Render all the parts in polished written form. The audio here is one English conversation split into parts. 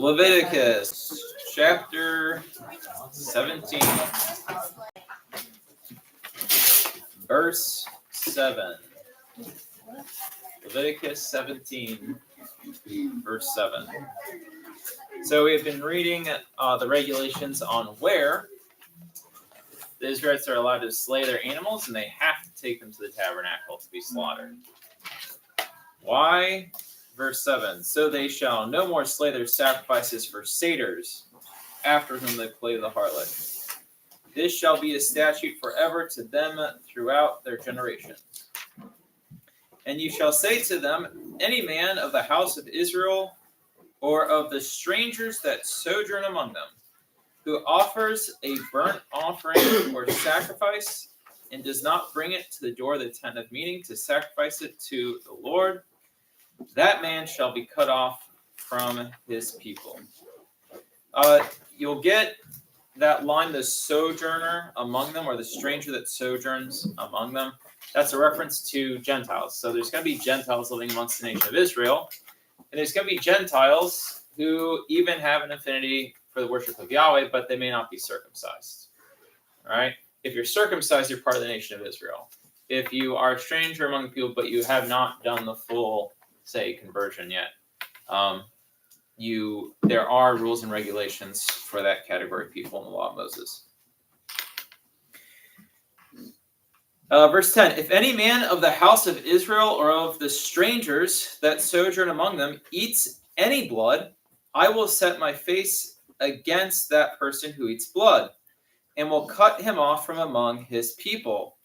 Leviticus chapter 17, verse 7. Leviticus 17, verse 7. So we have been reading the regulations on where the Israelites are allowed to slay their animals, and they have to take them to the tabernacle to be slaughtered. Why? Verse 7. So they shall no more slay their sacrifices for satyrs, after whom they play the harlot. This shall be a statute forever to them throughout their generations. And you shall say to them, any man of the house of Israel, or of the strangers that sojourn among them, who offers a burnt offering or sacrifice, and does not bring it to the door of the tent of meeting to sacrifice it to the Lord, that man shall be cut off from his people. You'll get that line, the sojourner among them, or the stranger that sojourns among them. That's a reference to Gentiles. So there's going to be Gentiles living amongst the nation of Israel, and there's going to be Gentiles who even have an affinity for the worship of Yahweh, but they may not be circumcised. All right? If you're circumcised, you're part of the nation of Israel. If you are a stranger among people, but you have not done the full, say, conversion yet, there are rules and regulations for that category of people in the law of Moses. Verse 10, if any man of the house of Israel or of the strangers that sojourn among them eats any blood, I will set my face against that person who eats blood, and will cut him off from among his people.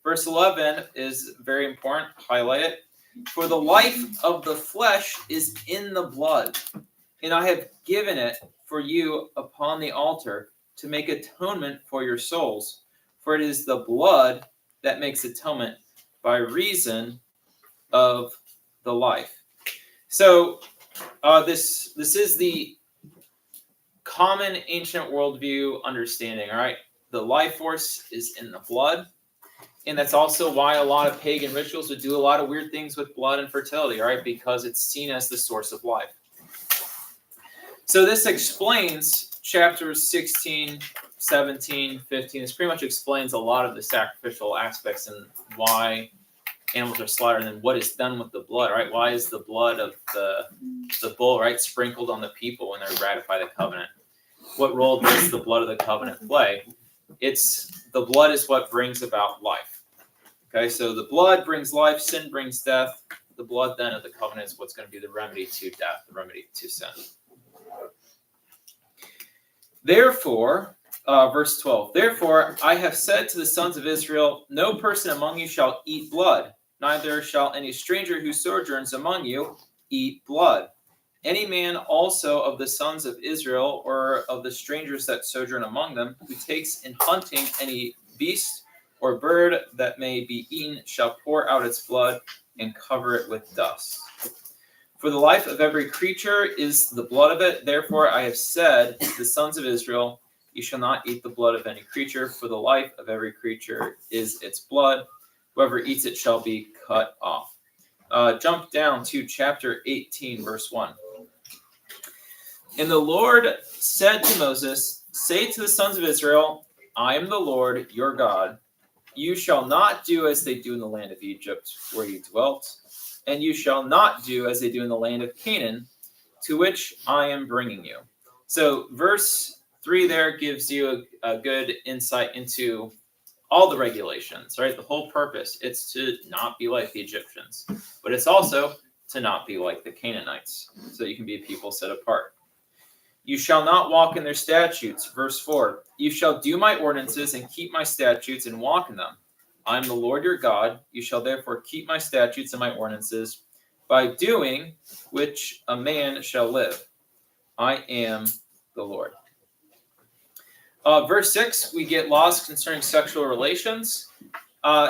Verse 11 is very important. Highlight it. For the life of the flesh is in the blood, and I have given it for you upon the altar to make atonement for your souls. For it is the blood that makes atonement by reason of the life. So this is the common ancient worldview understanding, all right? The life force is in the blood. And that's also why a lot of pagan rituals would do a lot of weird things with blood and fertility, all right? Because it's seen as the source of life. So this explains chapters 16, 17, 15. This pretty much explains a lot of the sacrificial aspects and why animals are slaughtered and then what is done with the blood, right? Why is the blood of the bull, right, sprinkled on the people when they ratify the covenant? What role does the blood of the covenant play? The blood is what brings about life. Okay, so the blood brings life, sin brings death. The blood then of the covenant is what's going to be the remedy to death, the remedy to sin. Therefore, verse 12, therefore I have said to the sons of Israel, no person among you shall eat blood, neither shall any stranger who sojourns among you eat blood. Any man also of the sons of Israel or of the strangers that sojourn among them, who takes in hunting any beast or bird that may be eaten, shall pour out its blood and cover it with dust. For the life of every creature is the blood of it. Therefore I have said to the sons of Israel, you shall not eat the blood of any creature, for the life of every creature is its blood. Whoever eats it shall be cut off. Jump down to chapter 18, verse 1. And the Lord said to Moses, say to the sons of Israel, I am the Lord your God. You shall not do as they do in the land of Egypt, where you dwelt, and you shall not do as they do in the land of Canaan, to which I am bringing you. So verse 3 there gives you a good insight into all the regulations, right? The whole purpose, it's to not be like the Egyptians, but it's also to not be like the Canaanites, so you can be a people set apart. You shall not walk in their statutes. Verse 4, you shall do my ordinances and keep my statutes and walk in them. I am the Lord your God. You shall therefore keep my statutes and my ordinances, by doing which a man shall live. I am the Lord. Verse 6, we get laws concerning sexual relations.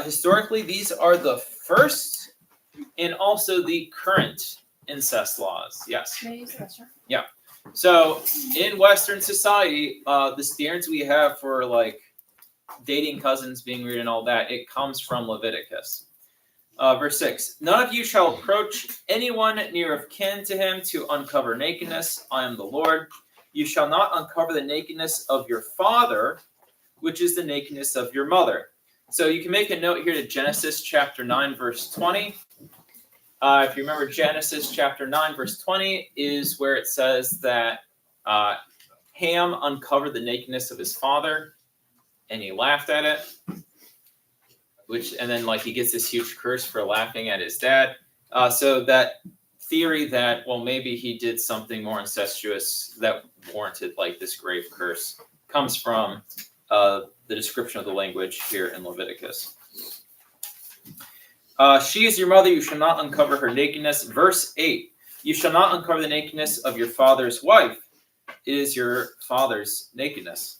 Historically, these are the first and also the current incest laws. Yes. May I use the restroom? Yeah. So in Western society, the standards we have for like dating cousins, being weird and all that, it comes from Leviticus. Verse 6, none of you shall approach anyone near of kin to him to uncover nakedness. I am the Lord. You shall not uncover the nakedness of your father, which is the nakedness of your mother. So you can make a note here to Genesis chapter 9, verse 20. If you remember, Genesis chapter 9, verse 20 is where it says that Ham uncovered the nakedness of his father, and he laughed at it. And then he gets this huge curse for laughing at his dad. So that theory that, well, maybe he did something more incestuous that warranted this grave curse comes from the description of the language here in Leviticus. She is your mother, you shall not uncover her nakedness. Verse 8, you shall not uncover the nakedness of your father's wife. It is your father's nakedness.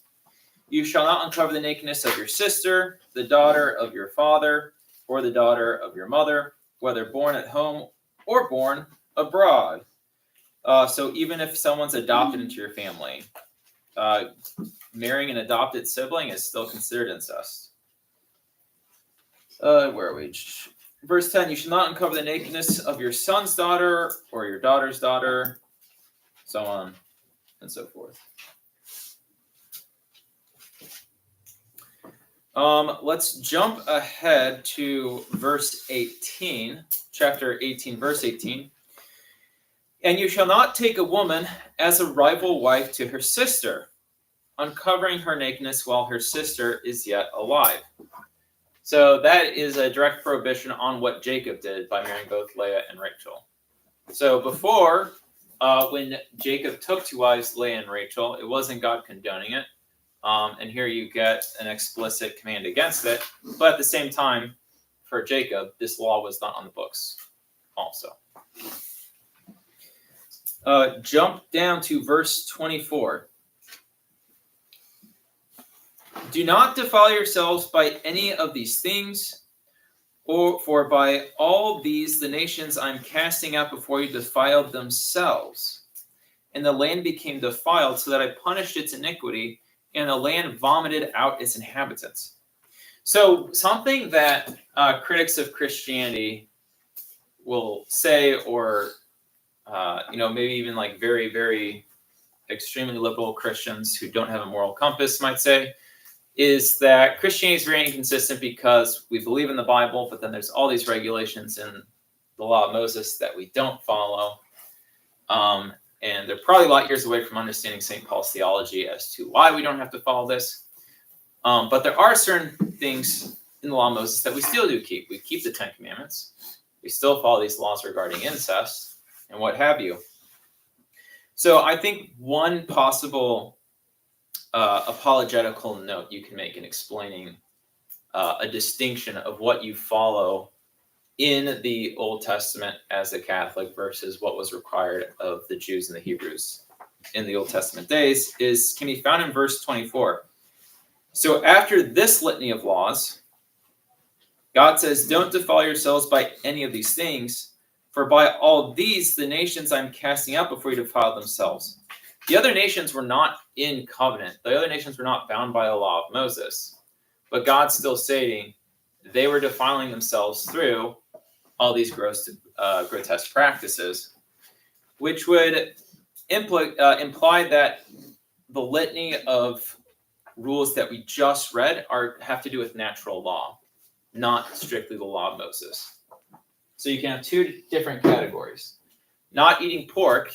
You shall not uncover the nakedness of your sister, the daughter of your father, or the daughter of your mother, whether born at home or born abroad. So even if someone's adopted into your family, marrying an adopted sibling is still considered incest. Where are we? Verse 10, you shall not uncover the nakedness of your son's daughter or your daughter's daughter, so on and so forth. Let's jump ahead to verse 18, chapter 18, verse 18. And you shall not take a woman as a rival wife to her sister, uncovering her nakedness while her sister is yet alive. So that is a direct prohibition on what Jacob did by marrying both Leah and Rachel. So before, when Jacob took to wives Leah and Rachel, it wasn't God condoning it. And here you get an explicit command against it. But at the same time, for Jacob, this law was not on the books also. Jump down to verse 24. Do not defile yourselves by any of these things, for by all these the nations I am casting out before you defiled themselves. And the land became defiled, so that I punished its iniquity, and the land vomited out its inhabitants. So something that critics of Christianity will say, or maybe even very, very extremely liberal Christians who don't have a moral compass might say, is that Christianity is very inconsistent because we believe in the Bible, but then there's all these regulations in the law of Moses that we don't follow. And they're probably a lot years away from understanding St. Paul's theology as to why we don't have to follow this. But there are certain things in the law of Moses that we still do keep. We keep the Ten Commandments. We still follow these laws regarding incest and what have you. So I think one possible apologetical note you can make in explaining a distinction of what you follow in the Old Testament as a Catholic versus what was required of the Jews and the Hebrews in the Old Testament days can be found in verse 24. So after this litany of laws, God says, don't defile yourselves by any of these things, for by all these the nations I'm casting out before you defile themselves. The other nations were not in covenant. The other nations were not bound by the law of Moses. But God's still saying they were defiling themselves through all these grotesque practices, which would imply that the litany of rules that we just read have to do with natural law, not strictly the law of Moses. So you can have two different categories. Not eating pork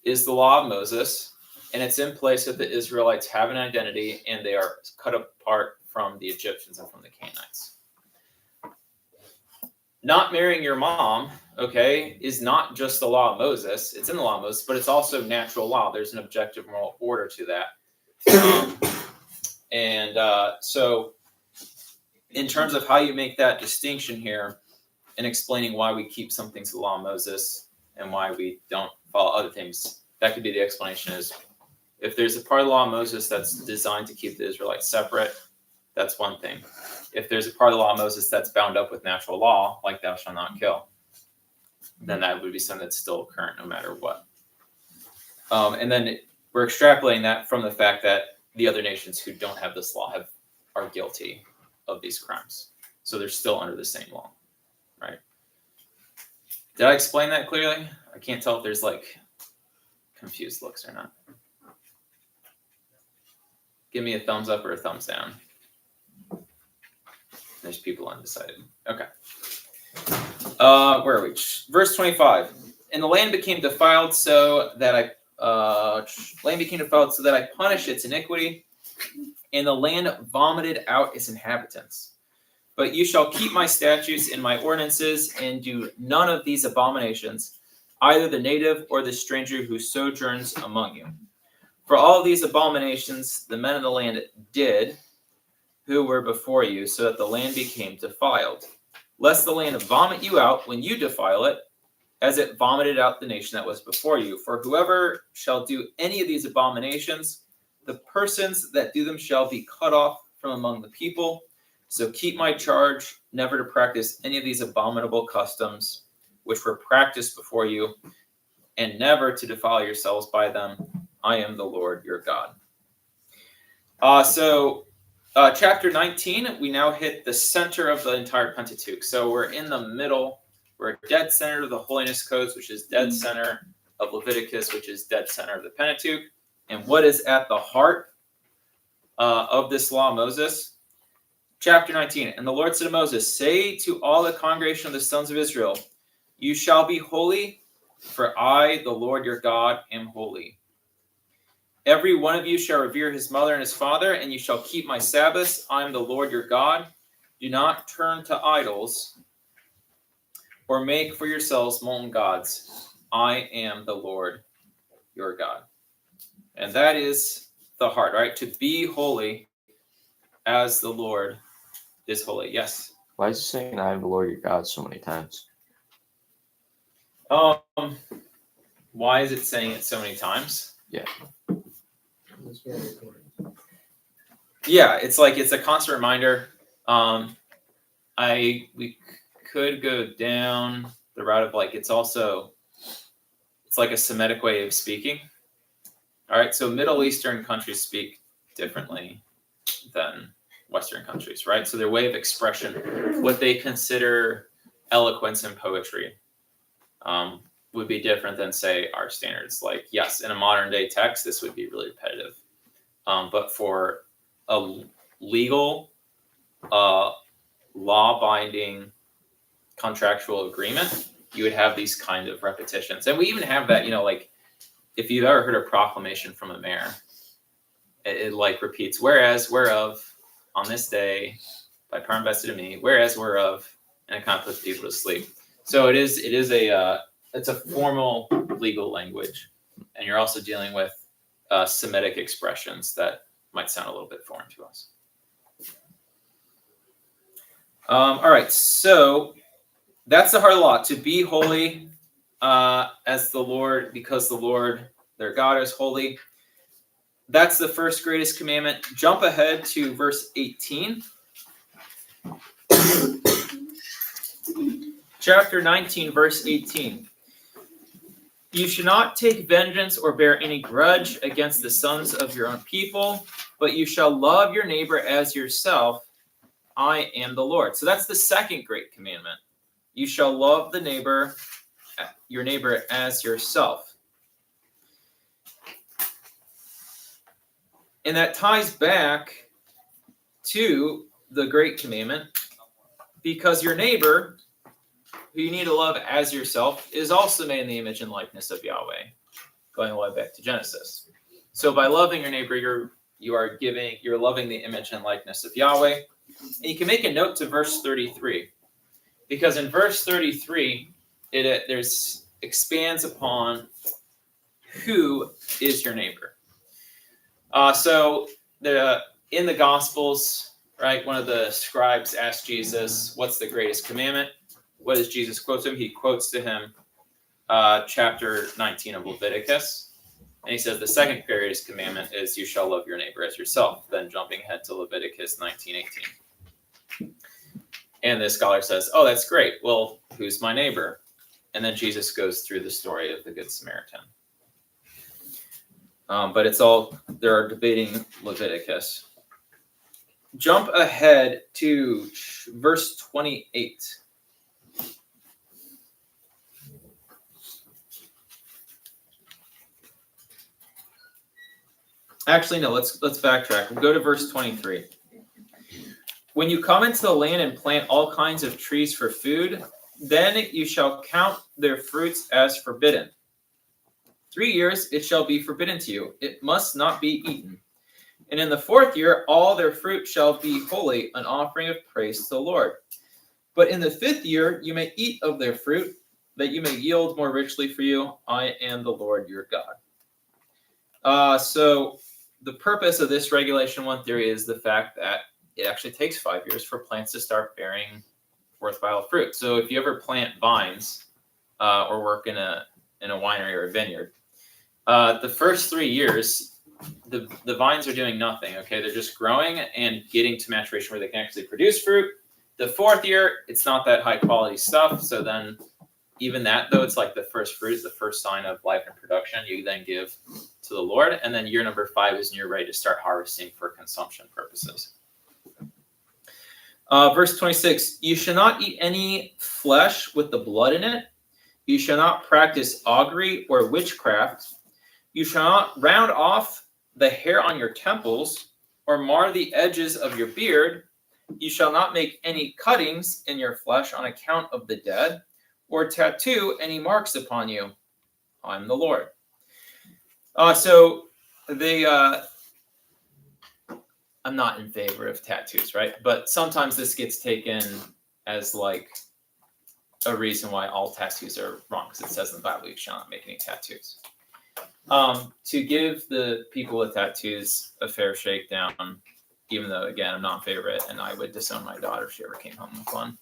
is the law of Moses, and it's in place that the Israelites have an identity, and they are cut apart from the Egyptians and from the Canaanites. Not marrying your mom, is not just the law of Moses. It's in the law of Moses, but it's also natural law. There's an objective moral order to that. So in terms of how you make that distinction here and explaining why we keep some things the law of Moses and why we don't follow other things, that could be the explanation is if there's a part of the law of Moses that's designed to keep the Israelites separate, that's one thing. If there's a part of the law of Moses that's bound up with natural law, like thou shalt not kill, then that would be something that's still current no matter what. And then we're extrapolating that from the fact that the other nations who don't have this law are guilty of these crimes. So they're still under the same law. right? Did I explain that clearly? I can't tell if there's like confused looks or not. Give me a thumbs up or a thumbs down. There's people undecided. Okay. Where are we? Verse 25. And the land became defiled so that I punish its iniquity, and the land vomited out its inhabitants. But you shall keep my statutes and my ordinances, and do none of these abominations, either the native or the stranger who sojourns among you. For all these abominations the men of the land did, who were before you, so that the land became defiled. Lest the land vomit you out when you defile it, as it vomited out the nation that was before you. For whoever shall do any of these abominations, the persons that do them shall be cut off from among the people. So keep my charge, never to practice any of these abominable customs which were practiced before you, and never to defile yourselves by them. I am the Lord your God. Chapter 19, we now hit the center of the entire Pentateuch. So we're in the middle. We're dead center of the holiness codes, which is dead center of Leviticus, which is dead center of the Pentateuch. And what is at the heart of this law of Moses? Chapter 19. And the Lord said to Moses, say to all the congregation of the sons of Israel, you shall be holy, for I, the Lord your God, am holy. Every one of you shall revere his mother and his father, and you shall keep my Sabbaths. I am the Lord your God. Do not turn to idols, or make for yourselves molten gods. I am the Lord your God. And that is the heart, right? To be holy as the Lord is holy. Yes? Why is it saying I am the Lord your God so many times? Why is it saying it so many times? Yeah. Yeah, it's a constant reminder. We could go down the route of it's like a Semitic way of speaking. All right, so Middle Eastern countries speak differently than Western countries, right? So their way of expression, what they consider eloquence and poetry, would be different than, say, our standards. Like, yes, in a modern day text, this would be really repetitive. But for a legal, law-binding contractual agreement, you would have these kind of repetitions. And we even have that, if you've ever heard a proclamation from a mayor, it repeats, whereas, whereof, on this day, by power invested in me, whereas, whereof, and it kind of puts people to sleep. So it's a formal legal language, and you're also dealing with Semitic expressions that might sound a little bit foreign to us. All right, so that's the heart of the law, to be holy as the Lord, because the Lord, their God, is holy. That's the first greatest commandment. Jump ahead to verse 18. Chapter 19, verse 18. You should not take vengeance or bear any grudge against the sons of your own people, but you shall love your neighbor as yourself. I am the Lord. So that's the second great commandment. You shall love your neighbor as yourself. And that ties back to the great commandment, because your neighbor, who you need to love as yourself, is also made in the image and likeness of Yahweh, going all the way back to Genesis. So by loving your neighbor, you're loving the image and likeness of Yahweh. And you can make a note to verse 33, because in verse 33, it expands upon who is your neighbor. In the Gospels, right, one of the scribes asked Jesus, what's the greatest commandment? What does Jesus quote to him? He quotes to him chapter 19 of Leviticus. And he says the second greatest commandment is you shall love your neighbor as yourself. Then jumping ahead to Leviticus 19:18. And the scholar says, oh, that's great. Well, who's my neighbor? And then Jesus goes through the story of the Good Samaritan. But they're debating Leviticus. Jump ahead to verse 28. Actually, no, let's backtrack. We'll go to verse 23. When you come into the land and plant all kinds of trees for food, then you shall count their fruits as forbidden. 3 years it shall be forbidden to you. It must not be eaten. And in the 4th year, all their fruit shall be holy, an offering of praise to the Lord. But in the 5th year, you may eat of their fruit, that you may yield more richly for you. I am the Lord your God. So the purpose of this regulation 1 theory is the fact that it actually takes 5 years for plants to start bearing worthwhile fruit. So if you ever plant vines or work in a winery or a vineyard, the first 3 years, the vines are doing nothing. Okay, they're just growing and getting to maturation where they can actually produce fruit. The 4th year, it's not that high quality stuff. So then, even that though, it's like the first fruit, the first sign of life and production. You then give to the Lord, and then year number 5 is when you're ready to start harvesting for consumption purposes. Verse 26, you shall not eat any flesh with the blood in it. You shall not practice augury or witchcraft. You shall not round off the hair on your temples or mar the edges of your beard. You shall not make any cuttings in your flesh on account of the dead, or tattoo any marks upon you. I'm the Lord. So they... I'm not in favor of tattoos, right? But sometimes this gets taken as like a reason why all tattoos are wrong, because it says in the Bible you shall not make any tattoos. To give the people with tattoos a fair shakedown, even though, again, I'm not in favor of it, and I would disown my daughter if she ever came home with one,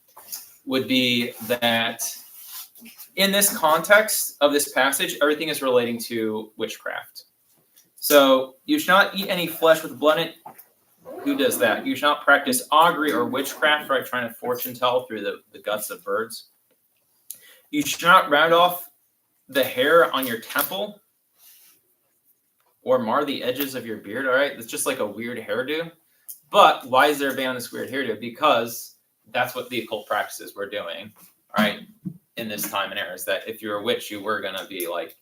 would be that in this context of this passage, everything is relating to witchcraft. So you shall not eat any flesh with blood in it. Who does that? You shall not practice augury or witchcraft, right? Trying to fortune tell through the guts of birds. You shall not round off the hair on your temple or mar the edges of your beard, all right? It's just like a weird hairdo. But why is there a ban on this weird hairdo? Because that's what the occult practices were doing, all right, in this time and era, is that if you're a witch, you were going to be like,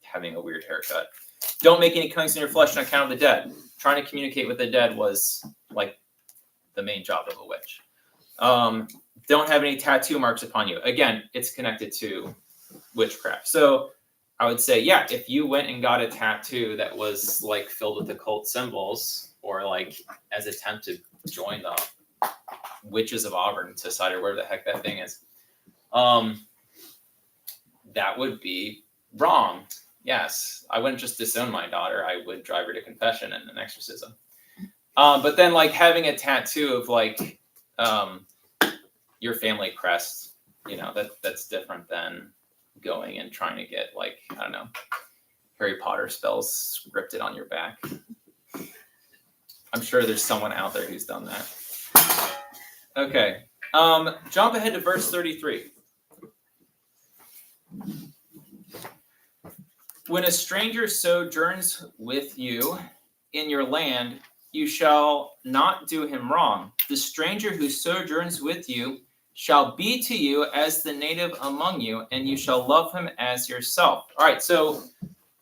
having a weird haircut. Don't make any cuttings in your flesh on account of the dead. Trying to communicate with the dead was like the main job of a witch. Don't have any tattoo marks upon you. Again, it's connected to witchcraft. So I would say, yeah, if you went and got a tattoo that was like filled with occult symbols, or like as an attempt to join the Witches of Auburn Society or whatever the heck that thing is, that would be wrong. Yes, I wouldn't just disown my daughter. I would drive her to confession and an exorcism. But then, like, having a tattoo of like your family crest, that's different than going and trying to get, like, I don't know, Harry Potter spells scripted on your back. I'm sure there's someone out there who's done that. Okay, jump ahead to verse 33. When a stranger sojourns with you in your land, you shall not do him wrong. The stranger who sojourns with you shall be to you as the native among you, and you shall love him as yourself. All right, so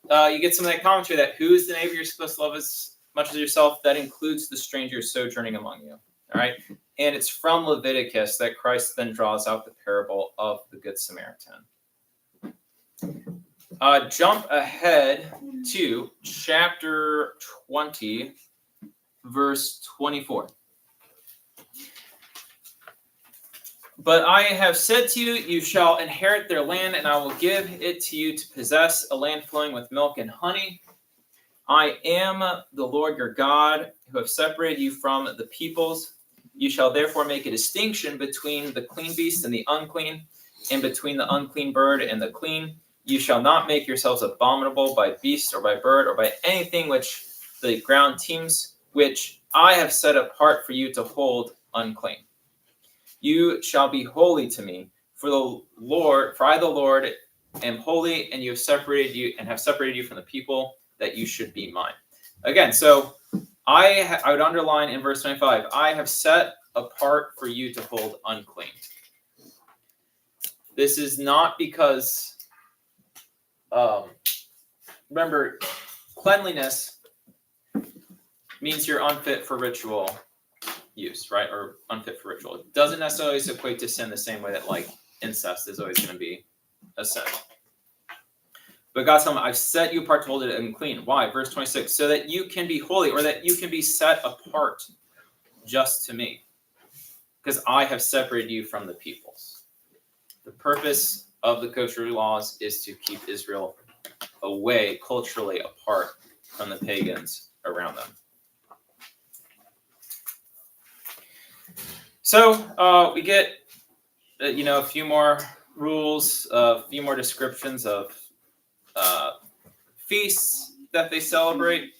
you get some of that commentary that who is the neighbor you're supposed to love as much as yourself? That includes the stranger sojourning among you. All right, and it's from Leviticus that Christ then draws out the parable of the Good Samaritan. Jump ahead to chapter 20, verse 24. But I have said to you, you shall inherit their land, and I will give it to you to possess, a land flowing with milk and honey. I am the Lord your God, who have separated you from the peoples. You shall therefore make a distinction between the clean beast and the unclean, and between the unclean bird and the clean. You shall not make yourselves abominable by beast or by bird or by anything which the ground teems, which I have set apart for you to hold unclean. You shall be holy to me, for I the Lord am holy, and have separated you from the people, that you should be mine. Again, so I would underline in verse 25, I have set apart for you to hold unclean. This is not because, remember, cleanliness means you're unfit for ritual use, right? Or unfit for ritual. It doesn't necessarily equate to sin the same way that like incest is always going to be a sin. But God's telling me, I've set you apart to hold it and clean. Why? Verse 26, so that you can be holy, or that you can be set apart just to me, because I have separated you from the peoples. The purpose of the kosher laws is to keep Israel away, culturally apart from the pagans around them. So we get, a few more rules, a few more descriptions of feasts that they celebrate.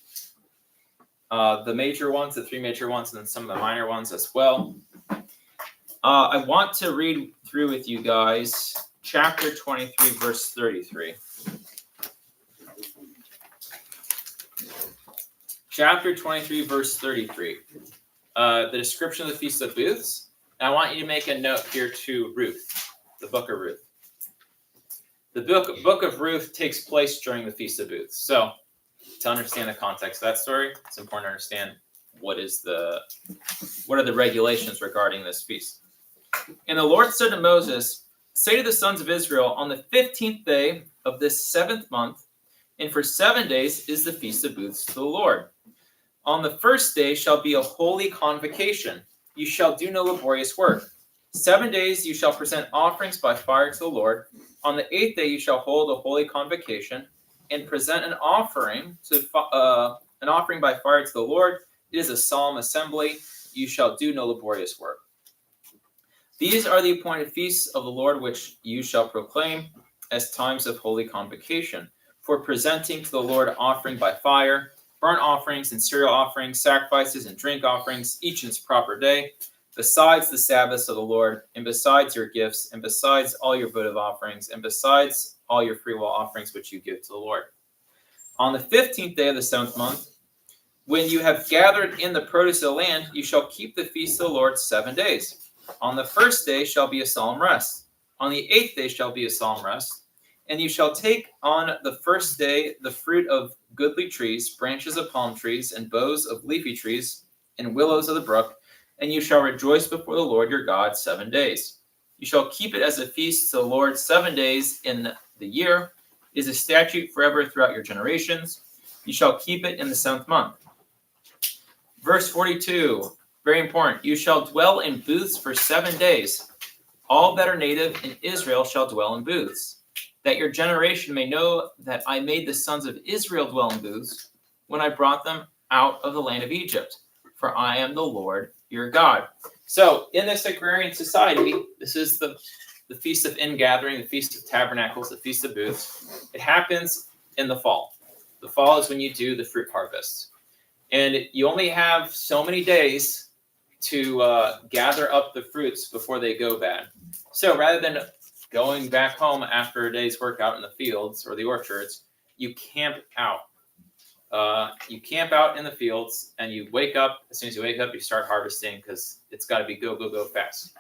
The major ones, the three major ones, and then some of the minor ones as well. I want to read through with you guys chapter 23, verse 33. Chapter 23, verse 33. The description of the Feast of Booths. And I want you to make a note here to Ruth, the book of Ruth. The book of Ruth takes place during the Feast of Booths. So, to understand the context of that story, it's important to understand what are the regulations regarding this feast. And the Lord said to Moses, say to the sons of Israel, on the 15th day of this 7th month, and for 7 days is the Feast of Booths to the Lord. On the first day shall be a holy convocation. You shall do no laborious work. 7 days you shall present offerings by fire to the Lord. On the 8th day you shall hold a holy convocation and present an offering by fire to the Lord. It is a solemn assembly. You shall do no laborious work. These are the appointed feasts of the Lord which you shall proclaim as times of holy convocation, for presenting to the Lord offering by fire, burnt offerings and cereal offerings, sacrifices and drink offerings, each in its proper day, besides the Sabbaths of the Lord, and besides your gifts, and besides all your votive offerings, and besides all your freewill offerings which you give to the Lord. On the 15th day of the 7th month, when you have gathered in the produce of the land, you shall keep the feast of the Lord 7 days. On the first day shall be a solemn rest. On the 8th day shall be a solemn rest. And you shall take on the first day the fruit of goodly trees, branches of palm trees, and boughs of leafy trees, and willows of the brook, and you shall rejoice before the Lord your God 7 days. You shall keep it as a feast to the Lord 7 days in the year. It is a statute forever throughout your generations. You shall keep it in the 7th month. Verse 42, very important. You shall dwell in booths for 7 days. All that are native in Israel shall dwell in booths, that your generation may know that I made the sons of Israel dwell in booths when I brought them out of the land of Egypt. For I am the Lord your God. So in this agrarian society, this is the Feast of Ingathering, the Feast of Tabernacles, the Feast of Booths. It happens in the fall. The fall is when you do the fruit harvest. And you only have so many days to gather up the fruits before they go bad. So rather than going back home after a day's work out in the fields or the orchards, you camp out. You camp out in the fields, and you wake up. As soon as you wake up, you start harvesting because it's got to be go fast.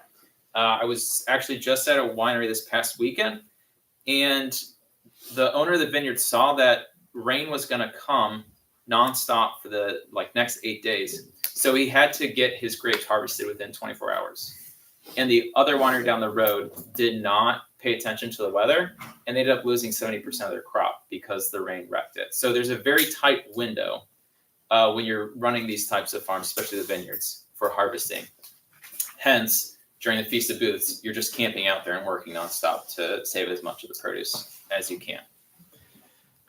I was actually just at a winery this past weekend, and the owner of the vineyard saw that rain was going to come nonstop for the next 8 days. So he had to get his grapes harvested within 24 hours. And the other winery down the road did not pay attention to the weather, and they ended up losing 70% of their crop because the rain wrecked it. So there's a very tight window when you're running these types of farms, especially the vineyards, for harvesting. Hence, during the Feast of Booths, you're just camping out there and working nonstop to save as much of the produce as you can.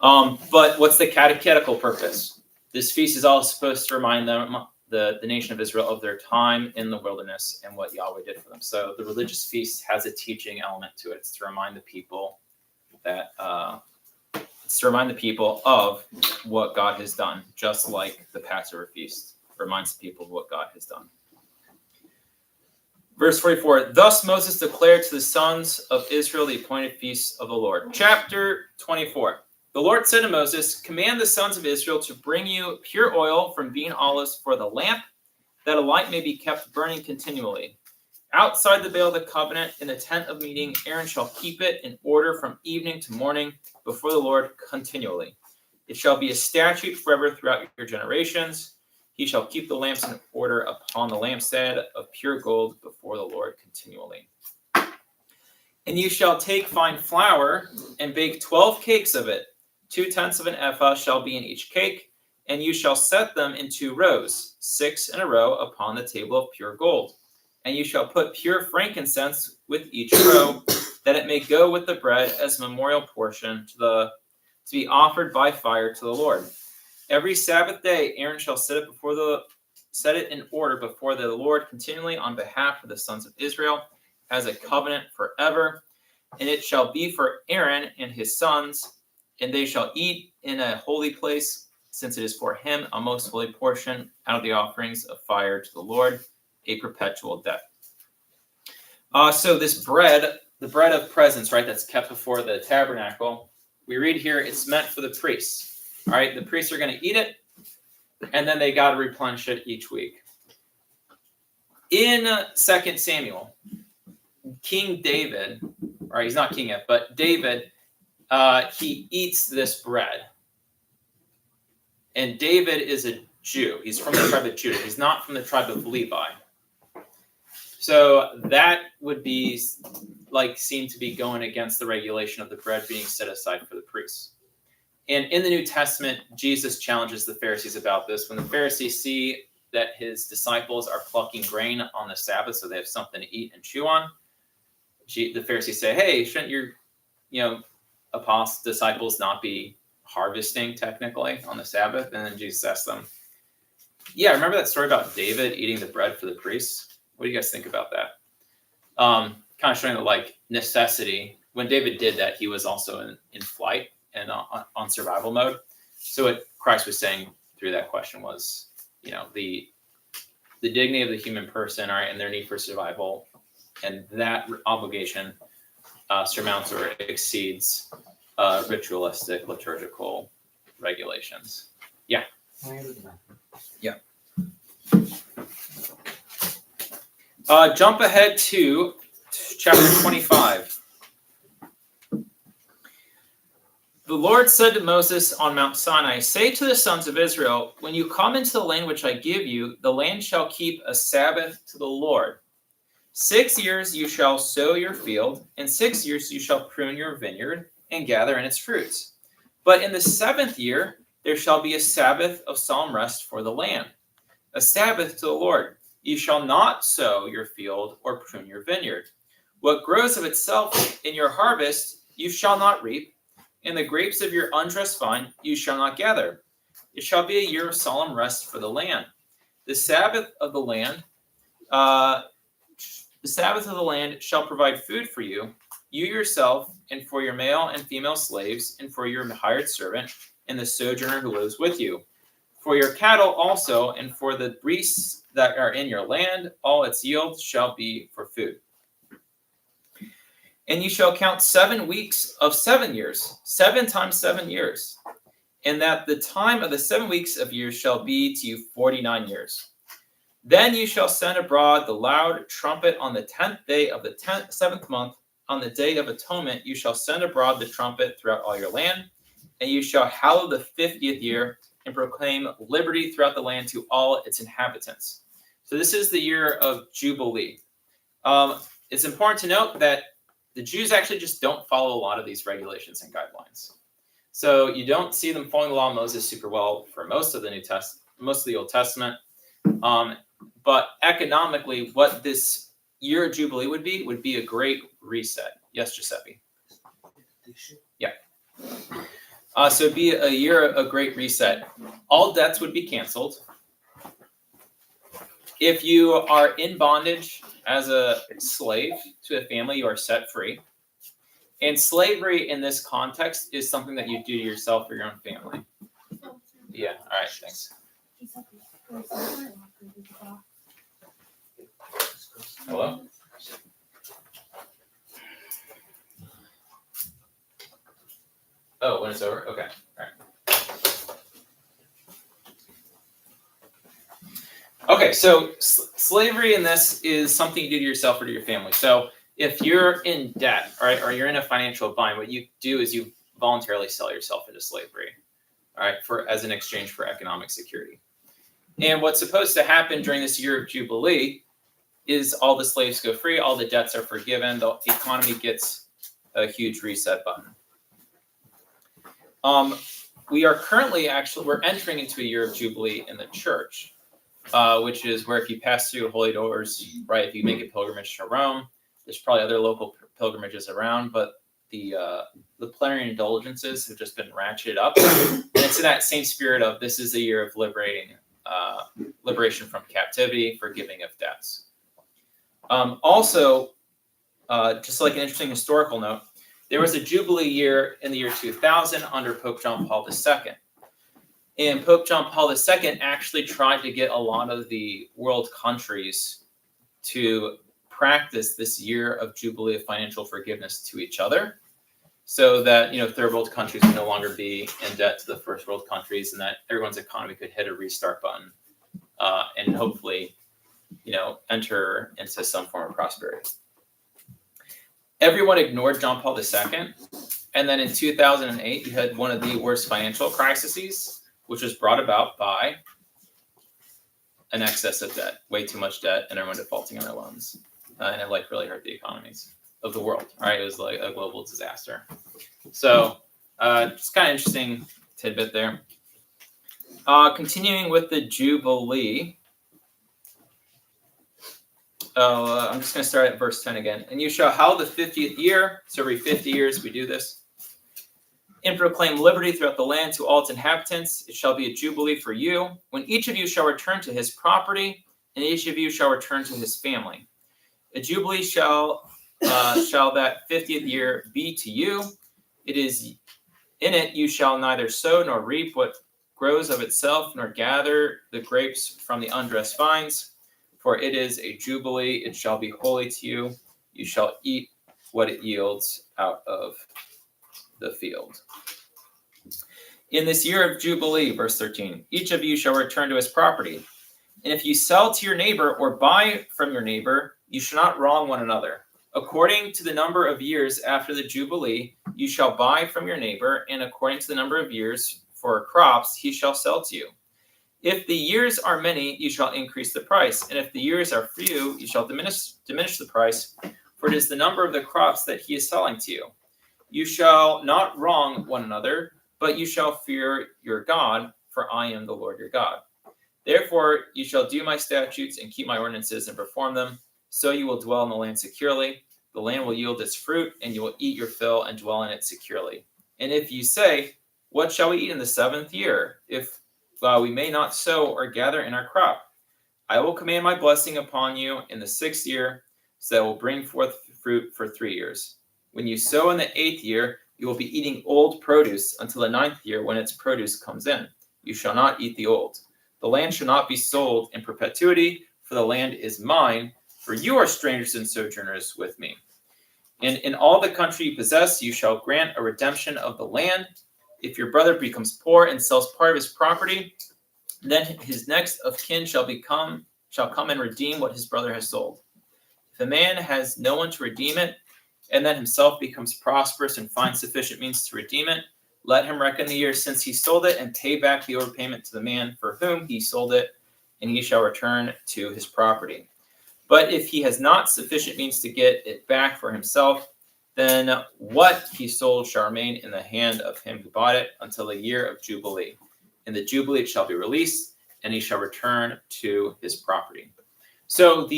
But what's the catechetical purpose? This feast is all supposed to remind them, the nation of Israel, of their time in the wilderness and what Yahweh did for them. So the religious feast has a teaching element to it. It's to remind the people of what God has done, just like the Passover feast reminds the people of what God has done. Verse 44, thus Moses declared to the sons of Israel the appointed feasts of the Lord. Chapter 24. The Lord said to Moses, command the sons of Israel to bring you pure oil from bean olives for the lamp, that a light may be kept burning continually. Outside the veil of the covenant in the tent of meeting, Aaron shall keep it in order from evening to morning before the Lord continually. It shall be a statute forever throughout your generations. He shall keep the lamps in order upon the lampstand of pure gold before the Lord continually. And you shall take fine flour and bake 12 cakes of it. 2/10 of an ephah shall be in each cake, and you shall set them in 2 rows, 6 in a row upon the table of pure gold. And you shall put pure frankincense with each row, that it may go with the bread as a memorial portion to be offered by fire to the Lord. Every Sabbath day Aaron shall set it in order before the Lord continually on behalf of the sons of Israel as a covenant forever. And it shall be for Aaron and his sons, and they shall eat in a holy place, since it is for him a most holy portion out of the offerings of fire to the Lord, a perpetual debt. So this bread, the bread of presence, right, that's kept before the tabernacle, we read here it's meant for the priests. All right, the priests are going to eat it, and then they got to replenish it each week. In 2 Samuel, King David, or he's not king yet, but David, he eats this bread. And David is a Jew. He's from the tribe of Judah. He's not from the tribe of Levi. So that would be seem to be going against the regulation of the bread being set aside for the priests. And in the New Testament, Jesus challenges the Pharisees about this. When the Pharisees see that his disciples are plucking grain on the Sabbath so they have something to eat and chew on, the Pharisees say, hey, shouldn't your apostles, disciples not be harvesting technically on the Sabbath? And then Jesus asks them, yeah, remember that story about David eating the bread for the priests? What do you guys think about that? Kind of showing the necessity. When David did that, he was also in flight and on survival mode. So what Christ was saying through that question was, the dignity of the human person, all right, and their need for survival, and that obligation surmounts or exceeds ritualistic liturgical regulations. Yeah. Yeah. Jump ahead to chapter 25. The Lord said to Moses on Mount Sinai, say to the sons of Israel, when you come into the land which I give you, the land shall keep a Sabbath to the Lord. 6 years you shall sow your field, and 6 years you shall prune your vineyard and gather in its fruits. But in the 7th year there shall be a Sabbath of solemn rest for the land, a Sabbath to the Lord. You shall not sow your field or prune your vineyard. What grows of itself in your harvest you shall not reap, and the grapes of your undressed vine you shall not gather. It shall be a year of solemn rest for the land. The Sabbath of the land shall provide food for you, you yourself, and for your male and female slaves, and for your hired servant, and the sojourner who lives with you. For your cattle also, and for the beasts that are in your land, all its yield shall be for food. And you shall count 7 weeks of 7 years, 7 times 7 years, and that the time of the 7 weeks of years shall be to you 49 years. Then you shall send abroad the loud trumpet on the 10th day of the 7th month. On the day of atonement you shall send abroad the trumpet throughout all your land, and you shall hallow the 50th year and proclaim liberty throughout the land to all its inhabitants. So this is the year of Jubilee. It's important to note that the Jews actually just don't follow a lot of these regulations and guidelines. So you don't see them following the law of Moses super well for most of the Old Testament. But economically, what this year of Jubilee would be a great reset. Yes, Giuseppe? Yeah. So it'd be a year of great reset. All debts would be canceled. If you are in bondage as a slave to a family, you are set free. And slavery in this context is something that you do to yourself or your own family. Yeah, all right, thanks. Hello? Oh, when it's over? Okay, all right. Okay, so slavery in this is something you do to yourself or to your family. So if you're in debt, all right, or you're in a financial bind, what you do is you voluntarily sell yourself into slavery, all right, as an exchange for economic security. And what's supposed to happen during this year of Jubilee is all the slaves go free, all the debts are forgiven, the economy gets a huge reset button. We are currently we're entering into a year of Jubilee in the church, which is where if you pass through holy doors, right, if you make a pilgrimage to Rome, there's probably other local pilgrimages around, but the plenary indulgences have just been ratcheted up. And it's in that same spirit of this is a year of liberation from captivity, forgiving of debts. Also, just like an interesting historical note, there was a Jubilee year in the year 2000 under Pope John Paul II. And Pope John Paul II actually tried to get a lot of the world countries to practice this year of Jubilee of financial forgiveness to each other, so that third world countries would no longer be in debt to the first world countries, and that everyone's economy could hit a restart button and hopefully enter into some form of prosperity. Everyone ignored John Paul II, and then in 2008 you had one of the worst financial crises, which was brought about by an excess of debt, way too much debt, and everyone defaulting on their loans, and it really hurt the economies of the world. Right, it was like a global disaster. So, just kind of interesting tidbit there. Continuing with the Jubilee. I'm just going to start at verse 10 again. And you shall hallow the 50th year. So every 50 years we do this. And proclaim liberty throughout the land to all its inhabitants. It shall be a jubilee for you, when each of you shall return to his property, and each of you shall return to his family. A jubilee shall that 50th year be to you. It is in it you shall neither sow nor reap what grows of itself, nor gather the grapes from the undressed vines. For it is a jubilee, it shall be holy to you. You shall eat what it yields out of the field. In this year of Jubilee, verse 13, each of you shall return to his property. And if you sell to your neighbor or buy from your neighbor, you shall not wrong one another. According to the number of years after the Jubilee, you shall buy from your neighbor, and according to the number of years for crops, he shall sell to you. If the years are many, you shall increase the price, and if the years are few, you shall diminish the price, for it is the number of the crops that he is selling to you. You shall not wrong one another, but you shall fear your God, for I am the Lord your God. Therefore you shall do my statutes and keep my ordinances and perform them, so you will dwell in the land securely. The land will yield its fruit, and you will eat your fill and dwell in it securely. And if you say, what shall we eat in the 7th year, if we may not sow or gather in our crop? I will command my blessing upon you in the 6th year, so that it will bring forth fruit for 3 years. When you sow in the 8th year, you will be eating old produce until the 9th year, when its produce comes in. You shall not eat the old. The land shall not be sold in perpetuity, for the land is mine, for you are strangers and sojourners with me. And in all the country you possess, you shall grant a redemption of the land. If your brother becomes poor and sells part of his property, then his next of kin shall come and redeem what his brother has sold. If a man has no one to redeem it, and then himself becomes prosperous and finds sufficient means to redeem it, let him reckon the year since he sold it and pay back the overpayment to the man for whom he sold it, and he shall return to his property. But if he has not sufficient means to get it back for himself, then what he sold shall remain in the hand of him who bought it until the year of Jubilee. In the Jubilee it shall be released, and he shall return to his property. So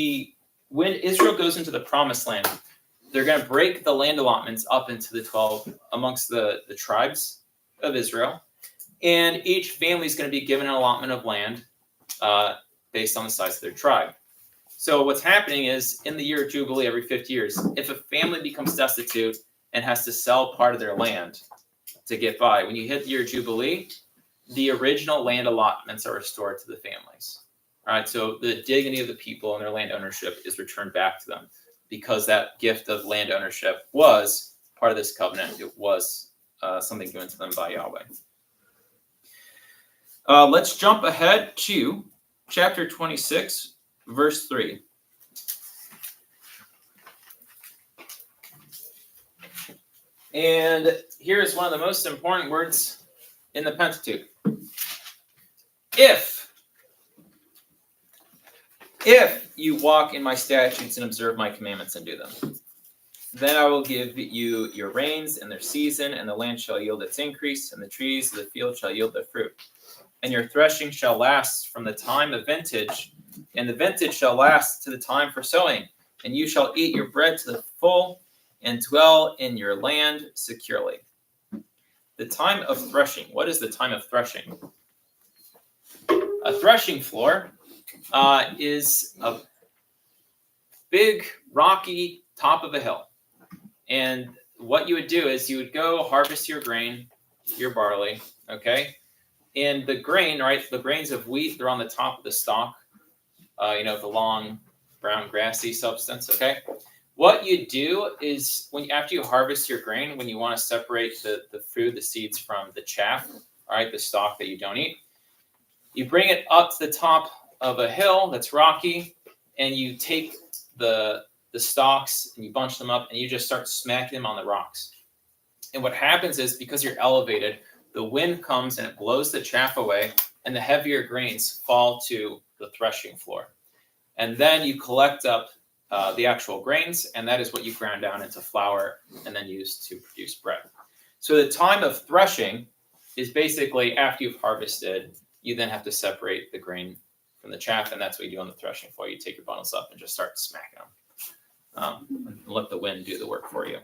when Israel goes into the promised land, they're going to break the land allotments up into the 12 amongst the tribes of Israel. And each family is going to be given an allotment of land based on the size of their tribe. So what's happening is, in the year of Jubilee, every 50 years, if a family becomes destitute and has to sell part of their land to get by, when you hit the year of Jubilee, the original land allotments are restored to the families. All right, so the dignity of the people and their land ownership is returned back to them, because that gift of land ownership was part of this covenant. It was something given to them by Yahweh. Let's jump ahead to chapter 26, verse 3. And here is one of the most important words in the Pentateuch. If if you walk in my statutes and observe my commandments and do them. Then I will give you your rains in their season, and the land shall yield its increase, and the trees of the field shall yield their fruit. And your threshing shall last from the time of vintage, and the vintage shall last to the time for sowing. And you shall eat your bread to the full, and dwell in your land securely. The time of threshing. What is the time of threshing? A threshing floor is a big, rocky top of a hill. And what you would do is you would go harvest your grain, your barley, okay? And the grain, right, the grains of wheat, they're on the top of the stalk, the long, brown, grassy substance, okay? What you do is after you harvest your grain, when you want to separate the food, the seeds from the chaff, all right, the stalk that you don't eat, you bring it up to the top of a hill that's rocky, and you take the stalks and you bunch them up and you just start smacking them on the rocks. And what happens is, because you're elevated, the wind comes and it blows the chaff away, and the heavier grains fall to the threshing floor. And then you collect up the actual grains, and that is what you ground down into flour and then use to produce bread. So the time of threshing is basically after you've harvested, you then have to separate the grain from the chaff, and that's what you do on the threshing floor. You take your bundles up and just start smacking them. And let the wind do the work for you.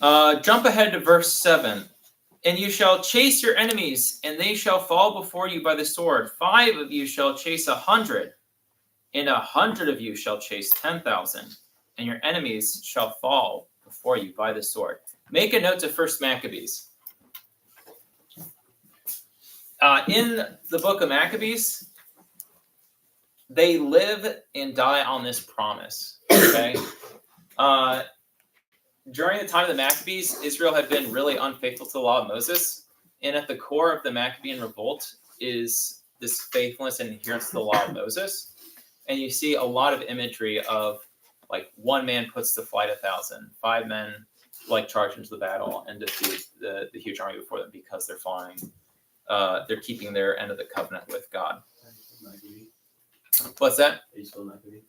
Jump ahead to verse 7. And you shall chase your enemies, and they shall fall before you by the sword. 5 of you shall chase 100, and 100 of you shall chase 10,000, and your enemies shall fall before you by the sword. Make a note to 1 Maccabees. In the book of Maccabees, they live and die on this promise. Okay. During the time of the Maccabees, Israel had been really unfaithful to the law of Moses. And at the core of the Maccabean revolt is this faithfulness and adherence to the law of Moses. And you see a lot of imagery of, like, one man puts to flight 1,000, 5 men charge into the battle and defeat the huge army before them because they're following, they're keeping their end of the covenant with God. What's that? Macabees.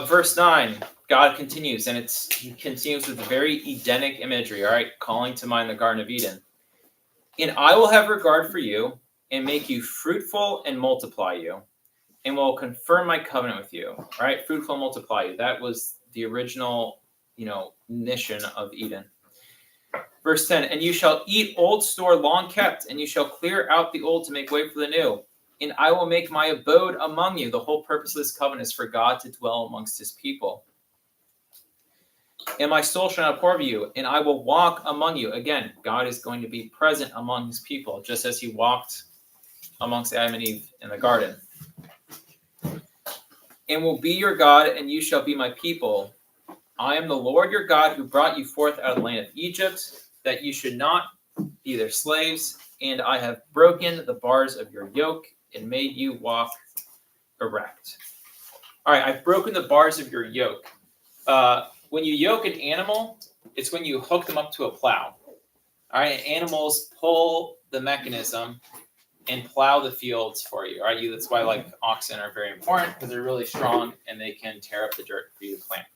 Verse 9, God continues, and he continues with very Edenic imagery, all right, calling to mind the Garden of Eden. And I will have regard for you and make you fruitful and multiply you, and will confirm my covenant with you. All right, fruitful and multiply you. That was the original, mission of Eden. Verse 10, and you shall eat old store long kept, and you shall clear out the old to make way for the new. And I will make my abode among you. The whole purpose of this covenant is for God to dwell amongst his people. And my soul shall not abhor you, and I will walk among you. Again, God is going to be present among his people, just as he walked amongst Adam and Eve in the garden. And will be your God, and you shall be my people. I am the Lord your God, who brought you forth out of the land of Egypt, that you should not be their slaves. And I have broken the bars of your yoke and made you walk erect. All right, I've broken the bars of your yoke. When you yoke an animal, it's when you hook them up to a plow. All right, and animals pull the mechanism and plow the fields for you. All right, that's why oxen are very important, because they're really strong and they can tear up the dirt for you to plant.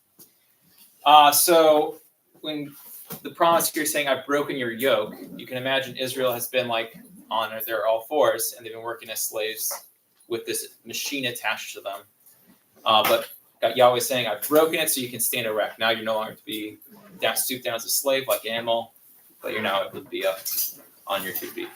So when the promise here is saying, I've broken your yoke, you can imagine Israel has been on their all fours, and they've been working as slaves with this machine attached to them. But Yahweh is saying, I've broken it so you can stand erect. Now you're no longer to be stooped down as a slave like an animal, but you're now able to be up on your 2 feet.